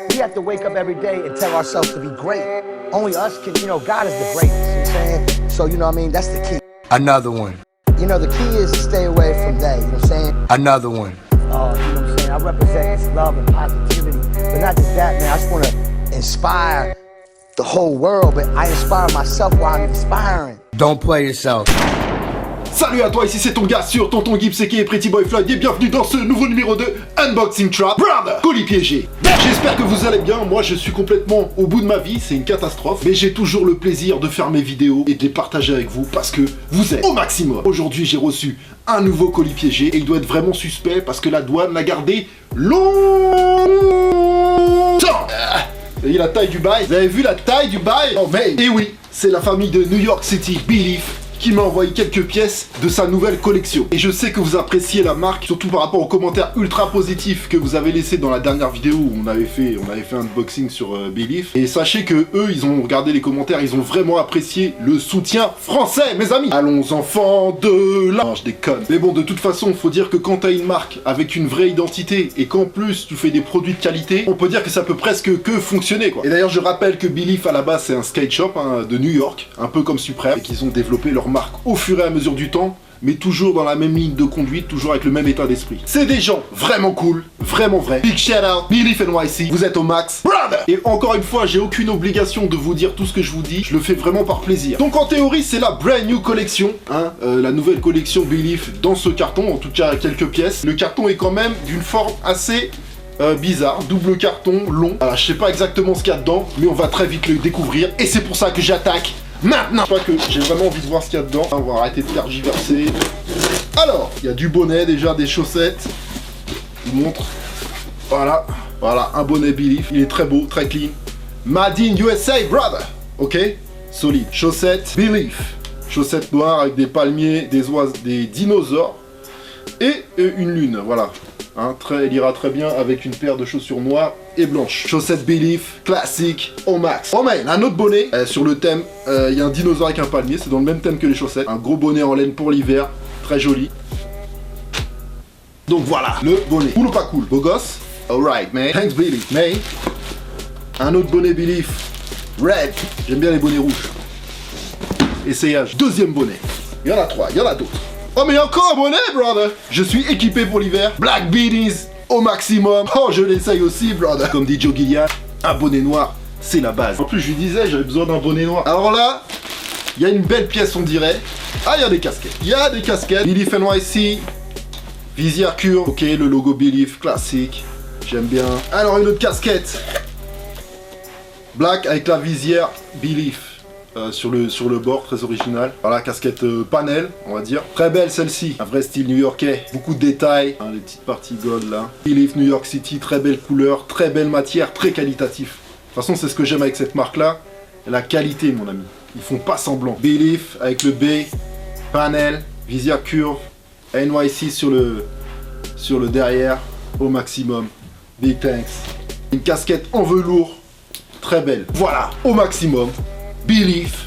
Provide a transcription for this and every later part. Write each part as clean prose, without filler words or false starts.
We have to wake up every day and tell ourselves to be great. Only us can, God is the greatest, you know what I'm saying? So, that's the key. Another one. The key is to stay away from that, you know what I'm saying? Another one. You know what I'm saying? I represent this love and positivity. But not just that, man. I just want to inspire the whole world, but I inspire myself while I'm inspiring. Don't play yourself. Salut à toi, ici c'est ton gars sur Tonton Gibbs et Pretty Boy Floyd et bienvenue dans ce nouveau numéro de Unboxing Trap Brother Colis piégé. J'espère que vous allez bien, moi je suis complètement au bout de ma vie, c'est une catastrophe, mais j'ai toujours le plaisir de faire mes vidéos et de les partager avec vous parce que vous êtes au maximum. Aujourd'hui j'ai reçu un nouveau colis piégé et il doit être vraiment suspect parce que la douane l'a gardé longtemps. Vous voyez la taille du bail? Vous avez vu la taille du bail? Oh mais, et oui, c'est la famille de New York City Belief qui m'a envoyé quelques pièces de sa nouvelle collection. Et je sais que vous appréciez la marque, surtout par rapport aux commentaires ultra positifs que vous avez laissés dans la dernière vidéo où on avait fait un unboxing sur Belief. Et sachez que eux, ils ont regardé les commentaires, ils ont vraiment apprécié le soutien français, mes amis. Allons enfants de là. Non, je déconne. Mais bon, de toute façon, faut dire que quand t'as une marque avec une vraie identité et qu'en plus tu fais des produits de qualité, on peut dire que ça peut presque que fonctionner, quoi. Et d'ailleurs, je rappelle que Belief à la base c'est un skate shop de New York, un peu comme Supreme, et qu'ils ont développé leur marque au fur et à mesure du temps, mais toujours dans la même ligne de conduite, toujours avec le même état d'esprit. C'est des gens vraiment cool, vraiment vrais. Big shout out, Belief NYC, vous êtes au max, brother. Et encore une fois, j'ai aucune obligation de vous dire tout ce que je vous dis, je le fais vraiment par plaisir. Donc en théorie, c'est la brand new collection, la nouvelle collection Belief dans ce carton, en tout cas quelques pièces. Le carton est quand même d'une forme assez bizarre, double carton, long. Alors je sais pas exactement ce qu'il y a dedans, mais on va très vite le découvrir, et c'est pour ça que j'attaque maintenant. Je sais pas que j'ai vraiment envie de voir ce qu'il y a dedans. On va arrêter de tergiverser. Alors, il y a du bonnet déjà, des chaussettes. Je vous montre. Voilà, un bonnet Belief. Il est très beau, très clean. Made in USA, brother. Ok, solide. Chaussettes Belief. Chaussettes noires avec des palmiers, des oiseaux, des dinosaures et une lune. Voilà. Il ira très bien avec une paire de chaussures noires et blanches. Chaussettes Belief, classique, au max. Oh man, un autre bonnet, sur le thème, il y a un dinosaure avec un palmier, c'est dans le même thème que les chaussettes. Un gros bonnet en laine pour l'hiver, très joli. Donc voilà, le bonnet. Cool ou pas cool? Beau gosse? Alright, man. Thanks Belief. Mais, un autre bonnet Belief, red. J'aime bien les bonnets rouges. Essayage. Deuxième bonnet. Il y en a trois, il y en a d'autres. Oh mais encore un bonnet, brother. Je suis équipé pour l'hiver. Black beanies au maximum. Oh, je l'essaye aussi, brother. Comme dit Joe Gillian, un bonnet noir, c'est la base. En plus, je lui disais, j'avais besoin d'un bonnet noir. Alors là, il y a une belle pièce, on dirait. Ah, il y a des casquettes. Il y a des casquettes. Belief NYC. Visière curve. Ok, le logo Belief, classique. J'aime bien. Alors, une autre casquette. Black avec la visière Belief. Sur le bord, très original. Voilà, casquette panel, on va dire. Très belle celle-ci, un vrai style new-yorkais. Beaucoup de détails, les petites parties gold là. Belief New York City, très belle couleur, très belle matière, très qualitatif. De toute façon, c'est ce que j'aime avec cette marque-là. La qualité, mon ami. Ils font pas semblant. Belief avec le B, panel, visière curve, NYC sur le derrière, au maximum. Big thanks. Une casquette en velours, très belle. Voilà, au maximum. Belief.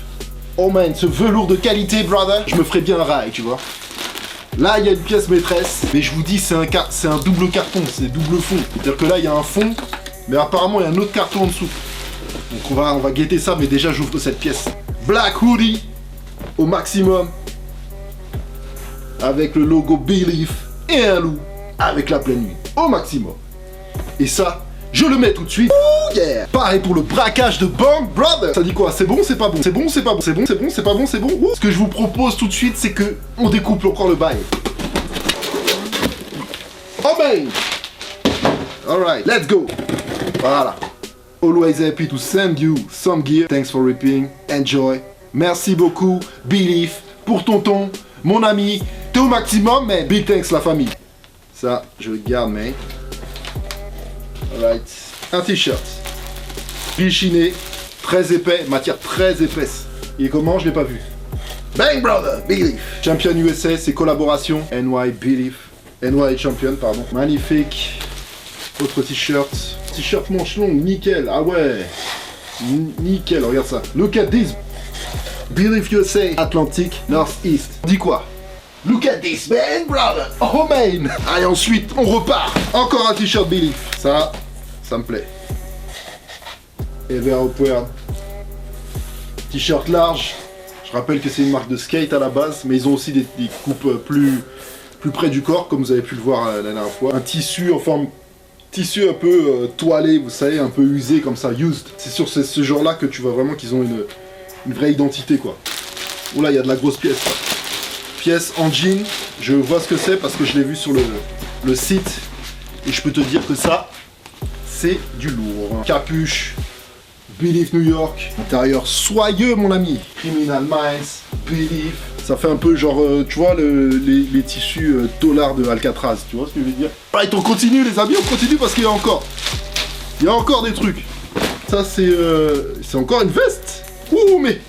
Oh man, ce velours de qualité, brother. Je me ferais bien un rail, tu vois. Là, il y a une pièce maîtresse. Mais je vous dis, c'est un double carton, c'est double fond. C'est-à-dire que là, il y a un fond, mais apparemment, il y a un autre carton en dessous. Donc on va guetter ça, mais déjà, j'ouvre cette pièce. Black hoodie, au maximum. Avec le logo Belief et un loup avec la pleine nuit. Au maximum. Et ça, je le mets tout de suite. Oh yeah. Pareil pour le braquage de banque, brother. Ça dit quoi? C'est bon, c'est pas bon. C'est bon, c'est pas bon. C'est bon, c'est bon, c'est pas bon, c'est bon. Ce que je vous propose tout de suite, c'est que on découpe encore le bail. Oh man. Alright, let's go. Voilà. Always happy to send you some gear. Thanks for ripping. Enjoy. Merci beaucoup, Belief, pour tonton, mon ami. T'es au maximum, mais big thanks la famille. Ça, je le garde, mais. Alright. Un t-shirt. Chiné, très épais, matière très épaisse. Il est comment? Je l'ai pas vu. Bang brother, Belief. Champion USA, c'est collaboration. NY Belief. NY Champion, pardon. Magnifique. Autre t-shirt. T-shirt manche longue, nickel. Ah ouais. Nickel, regarde ça. Look at this. Belief USA. Atlantic, Northeast. On dit quoi? Look at this, man, brother. Oh man. Allez, ensuite, on repart. Encore un t-shirt Belief. Ça me plaît. Ever Upward. T-shirt large. Je rappelle que c'est une marque de skate à la base, mais ils ont aussi des coupes plus près du corps, comme vous avez pu le voir la dernière fois. Un tissu en forme... Tissu un peu toilé, vous savez, un peu usé comme ça, used. C'est sur ce genre-là que tu vois vraiment qu'ils ont une vraie identité, quoi. Oula, il y a de la grosse pièce, là. Pièce en jean, je vois ce que c'est parce que je l'ai vu sur le site. Et je peux te dire que ça, c'est du lourd. Capuche, Believe New York. Intérieur soyeux, mon ami. Criminal Minds, Believe. Ça fait un peu genre, tu vois, les tissus dollars de Alcatraz. Tu vois ce que je veux dire? Right, on continue, les amis, on continue parce qu'il y a encore. Il y a encore des trucs. Ça, c'est encore une veste. Ouh, mais...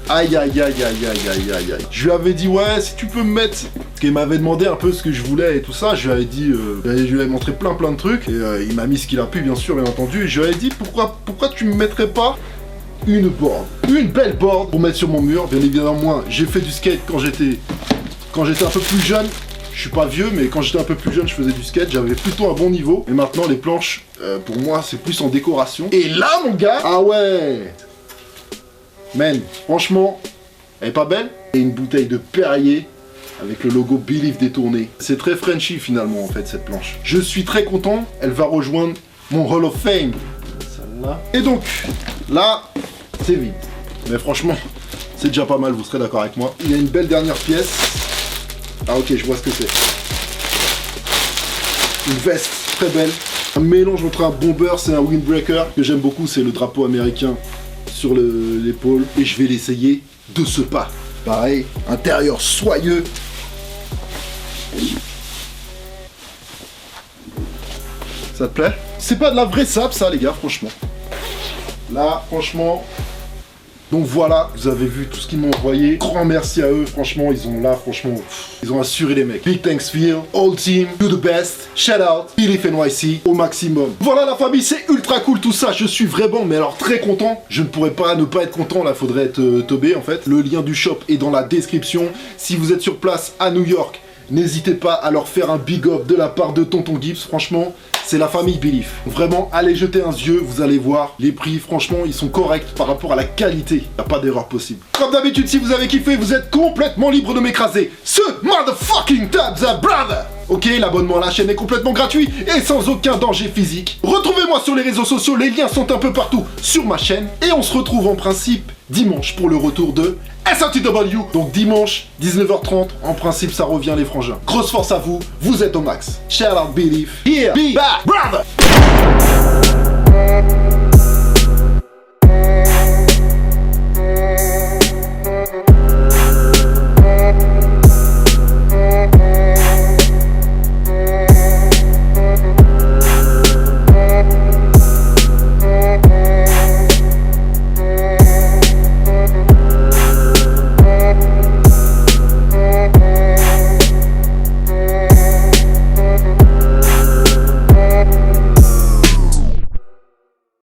Aïe, aïe, aïe, aïe, aïe, aïe, aïe, aïe. Je lui avais dit, ouais, si tu peux me mettre... Parce qu'il m'avait demandé un peu ce que je voulais et tout ça. Je lui avais dit... je lui avais montré plein de trucs. Et il m'a mis ce qu'il a pu, bien sûr, bien entendu. Et je lui avais dit, pourquoi tu me mettrais pas une board, une belle board pour mettre sur mon mur. Bien évidemment, moi, j'ai fait du skate quand j'étais un peu plus jeune. Je suis pas vieux, mais quand j'étais un peu plus jeune, je faisais du skate. J'avais plutôt un bon niveau. Et maintenant, les planches, pour moi, c'est plus en décoration. Et là, mon gars, ah ouais, man, franchement, elle est pas belle. Et une bouteille de Perrier avec le logo Believe détourné. C'est très Frenchy finalement, en fait, cette planche. Je suis très content. Elle va rejoindre mon Hall of Fame. Celle-là. Et donc, là, c'est vide. Mais franchement, c'est déjà pas mal, vous serez d'accord avec moi. Il y a une belle dernière pièce. Ah ok, je vois ce que c'est. Une veste très belle. Un mélange entre un bomber et un windbreaker. Ce que j'aime beaucoup, c'est le drapeau américain sur l'épaule. Et je vais l'essayer de ce pas. Pareil, intérieur soyeux. Ça te plaît? C'est pas de la vraie sable, ça, les gars, franchement. Là, franchement... Donc voilà, vous avez vu tout ce qu'ils m'ont envoyé. Grand merci à eux, franchement, ils ont assuré les mecs. Big thanks Phil, all team, do the best, shout out, Believe NYC au maximum. Voilà la famille, c'est ultra cool tout ça, je suis vraiment, mais alors très content. Je ne pourrais pas ne pas être content, là, faudrait être teubé en fait. Le lien du shop est dans la description. Si vous êtes sur place à New York, n'hésitez pas à leur faire un big up de la part de Tonton Gibbs, franchement. C'est la famille Believe. Vraiment, allez jeter un yeux, vous allez voir. Les prix, franchement, ils sont corrects par rapport à la qualité. Il n'y a pas d'erreur possible. Comme d'habitude, si vous avez kiffé, vous êtes complètement libre de m'écraser. Ce motherfucking tabs, brother! Ok, l'abonnement à la chaîne est complètement gratuit et sans aucun danger physique. Retrouvez-moi sur les réseaux sociaux, les liens sont un peu partout sur ma chaîne. Et on se retrouve en principe dimanche pour le retour de SRTW. Donc dimanche, 19h30, en principe ça revient les frangins. Grosse force à vous, vous êtes au max. Shout out Believe. Here, be back, brother!